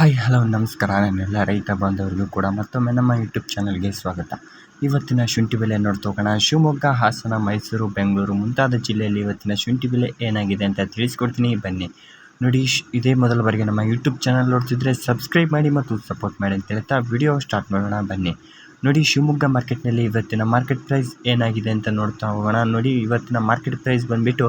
Hi hello ನಮಸ್ಕಾರ. ನನ್ನೆಲ್ಲ ರೈತ ಬಾಂಧವರಿಗೂ ಕೂಡ ಮತ್ತೊಮ್ಮೆ ನಮ್ಮ ಯೂಟ್ಯೂಬ್ ಚಾನಲ್ಗೆ ಸ್ವಾಗತ. ಇವತ್ತಿನ ಶುಂಠಿ ಬೆಲೆ ನೋಡ್ತೋಗೋಣ. ಶಿವಮೊಗ್ಗ, ಹಾಸನ, ಮೈಸೂರು, ಬೆಂಗಳೂರು ಮುಂತಾದ ಜಿಲ್ಲೆಯಲ್ಲಿ ಇವತ್ತಿನ ಶುಂಠಿ ಬೆಲೆ ಏನಾಗಿದೆ ಅಂತ ತಿಳಿಸ್ಕೊಡ್ತೀನಿ, ಬನ್ನಿ ನೋಡಿ. ಇದೇ ಮೊದಲ ಬಾರಿಗೆ ನಮ್ಮ ಯೂಟ್ಯೂಬ್ ಚಾನಲ್ ನೋಡ್ತಿದ್ರೆ ಸಬ್ಸ್ಕ್ರೈಬ್ ಮಾಡಿ ಮತ್ತು ಸಪೋರ್ಟ್ ಮಾಡಿ ಅಂತ ಹೇಳ್ತಾ ವಿಡಿಯೋ ಸ್ಟಾರ್ಟ್ ಮಾಡೋಣ, ಬನ್ನಿ ನೋಡಿ. ಶಿವಮೊಗ್ಗ ಮಾರ್ಕೆಟ್ನಲ್ಲಿ ಇವತ್ತಿನ ಮಾರ್ಕೆಟ್ ಪ್ರೈಸ್ ಏನಾಗಿದೆ ಅಂತ ನೋಡ್ತಾ ಹೋಗೋಣ. ನೋಡಿ, ಇವತ್ತಿನ ಮಾರ್ಕೆಟ್ ಪ್ರೈಸ್ ಬಂದುಬಿಟ್ಟು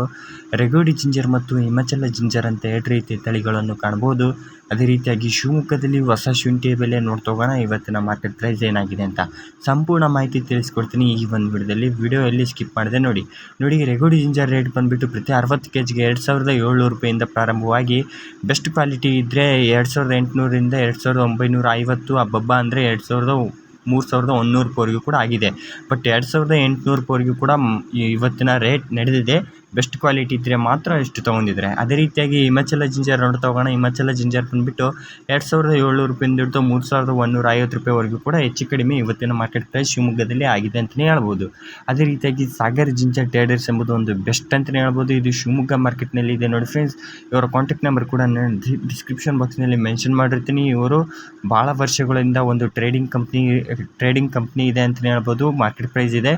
ರೆಗೋಡಿ ಜಿಂಜರ್ ಮತ್ತು ಹಿಮಾಚಲ ಜಿಂಜರ್ ಅಂತ 2 ರೀತಿಯ ತಳಿಗಳನ್ನು ಕಾಣ್ಬೋದು. ಅದೇ ರೀತಿಯಾಗಿ ಶಿವಮೊಗ್ಗದಲ್ಲಿ ಹೊಸ ಶುಂಠಿ ಬೆಲೆ ನೋಡ್ತಾ ಹೋಗೋಣ. ಇವತ್ತಿನ ಮಾರ್ಕೆಟ್ ಪ್ರೈಸ್ ಏನಾಗಿದೆ ಅಂತ ಸಂಪೂರ್ಣ ಮಾಹಿತಿ ತಿಳಿಸ್ಕೊಡ್ತೀನಿ ಈ ಒಂದು ವಿಡಿಯೋದಲ್ಲಿ. ವಿಡಿಯೋ ಎಲ್ಲಿ ಸ್ಕಿಪ್ ಮಾಡಿದೆ ನೋಡಿ. ರೆಗೋಡಿ ಜಿಂಜರ್ ರೇಟ್ ಬಂದುಬಿಟ್ಟು ಪ್ರತಿ 60 kgಗೆ 2700 ರೂಪಾಯಿಂದ ಪ್ರಾರಂಭವಾಗಿ ಬೆಸ್ಟ್ ಕ್ವಾಲಿಟಿ ಇದ್ದರೆ 2800ರಿಂದ 2950, ಹಬ್ಬಬ್ಬ ಅಂದರೆ 3100 ಕೂಡ ಆಗಿದೆ. ಬಟ್ 2800 ಕೂಡ ಇವತ್ತಿನ ರೇಟ್ ನಡೆದಿದೆ. ಬೆಸ್ಟ್ ಕ್ವಾಲಿಟಿ ಇದ್ದರೆ ಮಾತ್ರ ಎಷ್ಟು ತೊಗೊಂಡಿದ್ದಾರೆ. ಅದೇ ರೀತಿಯಾಗಿ ಹಿಮಾಚಲ ಜಿಂಜರ್ ನೋಡ್ತಾ ಹೋಗೋಣ. ಹಿಮಾಚಲ ಜಿಂಜರ್ ಬಂದುಬಿಟ್ಟು 2700 ರೂಪಾಯಿಂದ ಹಿಡಿದು 3150 ರೂಪಾಯಿವರೆಗೂ ಕೂಡ ಹೆಚ್ಚು ಕಡಿಮೆ ಇವತ್ತಿನ ಮಾರ್ಕೆಟ್ ಪ್ರೈಸ್ ಶಿವಮೊಗ್ಗದಲ್ಲಿ ಆಗಿದೆ ಅಂತಲೇ ಹೇಳ್ಬೋದು. ಅದೇ ರೀತಿಯಾಗಿ ಸಾಗರ್ ಜಿಂಜರ್ ಟ್ರೇಡರ್ಸ್ ಎಂಬುದು ಒಂದು ಬೆಸ್ಟ್ ಅಂತಲೇ ಹೇಳ್ಬೋದು. ಇದು ಶಿವಮೊಗ್ಗ ಮಾರ್ಕೆಟ್ನಲ್ಲಿ ಇದೆ ನೋಡಿ ಫ್ರೆಂಡ್ಸ್. ಇವರ ಕಾಂಟ್ಯಾಕ್ಟ್ ನಂಬರ್ ಕೂಡ ನಾನು ಡಿಸ್ಕ್ರಿಪ್ಷನ್ ಬಾಕ್ಸ್ನಲ್ಲಿ ಮೆನ್ಷನ್ ಮಾಡಿರ್ತೀನಿ. ಇವರು ಭಾಳ ವರ್ಷಗಳಿಂದ ಒಂದು ಟ್ರೇಡಿಂಗ್ ಕಂಪ್ನಿ ಇದೆ ಅಂತಲೇ ಹೇಳ್ಬೋದು. ಮಾರ್ಕೆಟ್ ಪ್ರೈಸ್ ಇದೆ,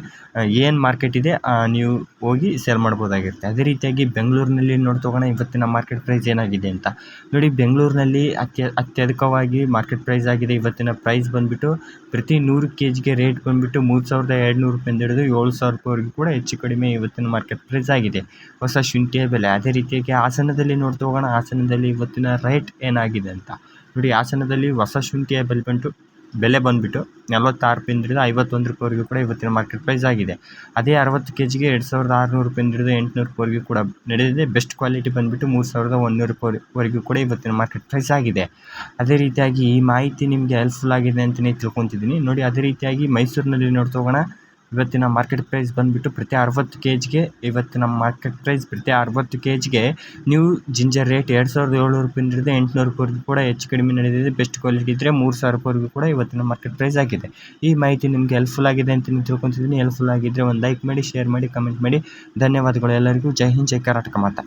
ಏನು ಮಾರ್ಕೆಟ್ ಇದೆ ನೀವು ಹೋಗಿ ಸೇಲ್ ಮಾಡ್ಬೋದಾಗಿರುತ್ತೆ. ಅದೇ ರೀತಿಯಾಗಿ ಬೆಂಗಳೂರಿನಲ್ಲಿ ನೋಡ್ತೋಗೋಣ ಇವತ್ತಿನ ಮಾರ್ಕೆಟ್ ಪ್ರೈಸ್ ಏನಾಗಿದೆ ಅಂತ ನೋಡಿ. ಬೆಂಗಳೂರಿನಲ್ಲಿ ಅತ್ಯಧಿಕವಾಗಿ ಮಾರ್ಕೆಟ್ ಪ್ರೈಸ್ ಆಗಿದೆ. ಇವತ್ತಿನ ಪ್ರೈಸ್ ಬಂದುಬಿಟ್ಟು ಪ್ರತಿ 100 kgಗೆ ರೇಟ್ ಬಂದುಬಿಟ್ಟು 3200 ರೂಪಾಯಿಂದ ಹಿಡಿದು 7000 ರೂಪಾಯಿವರೆಗೂ ಕೂಡ ಹೆಚ್ಚು ಕಡಿಮೆ ಇವತ್ತಿನ ಮಾರ್ಕೆಟ್ ಪ್ರೈಸ್ ಆಗಿದೆ ಹೊಸ ಶುಂಠಿಯ ಬೆಲೆ. ಅದೇ ರೀತಿಯಾಗಿ ಹಾಸನದಲ್ಲಿ ನೋಡ್ತಾ ಹೋಗೋಣ. ಹಾಸನದಲ್ಲಿ ಇವತ್ತಿನ ರೇಟ್ ಏನಾಗಿದೆ ಅಂತ ನೋಡಿ. ಹಾಸನದಲ್ಲಿ ಹೊಸ ಶುಂಠಿಯ ಬೆಲೆ ಬಂದುಬಿಟ್ಟು 46 ರೂಪಾಯಿಂದ ಹಿಡಿದು 51 ರೂಪಾಯಿವರೆಗೂ ಕೂಡ ಇವತ್ತಿನ ಮಾರ್ಕೆಟ್ ಪ್ರೈಸ್ ಆಗಿದೆ. ಅದೇ 60 kgಗೆ 2600 ರೂಪಾಯಿಂದ ಹಿಡಿದು 800 ರೂಪಾಯಿವರೆಗೂ ಕೂಡ ನಡೆದಿದೆ. ಬೆಸ್ಟ್ ಕ್ವಾಲಿಟಿ ಬಂದುಬಿಟ್ಟು 3100 ರೂಪಾಯಿವರೆಗೂ ಕೂಡ ಇವತ್ತಿನ ಮಾರ್ಕೆಟ್ ಪ್ರೈಸ್ ಆಗಿದೆ. ಅದೇ ರೀತಿಯಾಗಿ ಈ ಮಾಹಿತಿ ನಿಮಗೆ ಹೆಲ್ಪ್ಫುಲ್ ಆಗಿದೆ ಅಂತಲೇ ತಿಳ್ಕೊತಿದ್ದೀನಿ ನೋಡಿ. ಅದೇ ರೀತಿಯಾಗಿ ಮೈಸೂರಿನಲ್ಲಿ ನೋಡ್ತಾ ಹೋಗೋಣ. ಇವತ್ತಿನ ಮಾರ್ಕೆಟ್ ಪ್ರೈಸ್ ಬಂದುಬಿಟ್ಟು ಪ್ರತಿ 60 kgಗೆ ಇವತ್ತಿನ ಮಾರ್ಕೆಟ್ ಪ್ರೈಸ್ ಪ್ರತಿ 60 kgಗೆ ನ್ಯೂ ಜಿಂಜರ್ ರೇಟ್ 2700 ರೂಪಾಯಿಂದ ಹಿಡಿದು 800 ರೂಪಾಯಿವರೆಗೂ ಕೂಡ ಹೆಚ್ಚು ಕಡಿಮೆ ನಡೆದಿದೆ. ಬೆಸ್ಟ್ ಕ್ವಾಲಿಟಿ ಇದ್ದರೆ 3000 ರೂಪಾಯಿವರೆಗೂ ಕೂಡ ಇವತ್ತಿನ ಮಾರ್ಕೆಟ್ ಪ್ರೈಸ್ ಆಗಿದೆ. ಈ ಮಾಹಿತಿ ನಿಮಗೆ ಹೆಲ್ಪ್ಫುಲ್ ಆಗಿದೆ ಅಂತ ತಿಳ್ಕೊತಿದ್ದೀನಿ. ಹೆಲ್ಪ್ಫುಲ್ ಆಗಿದ್ದರೆ ಒಂದು ಲೈಕ್ ಮಾಡಿ, ಶೇರ್ ಮಾಡಿ, ಕಮೆಂಟ್ ಮಾಡಿ. ಧನ್ಯವಾದಗಳು ಎಲ್ಲರಿಗೂ. ಜೈ ಹಿಂದ್, ಜೈ ಕರ್ನಾಟಕ ಮಾತಾ.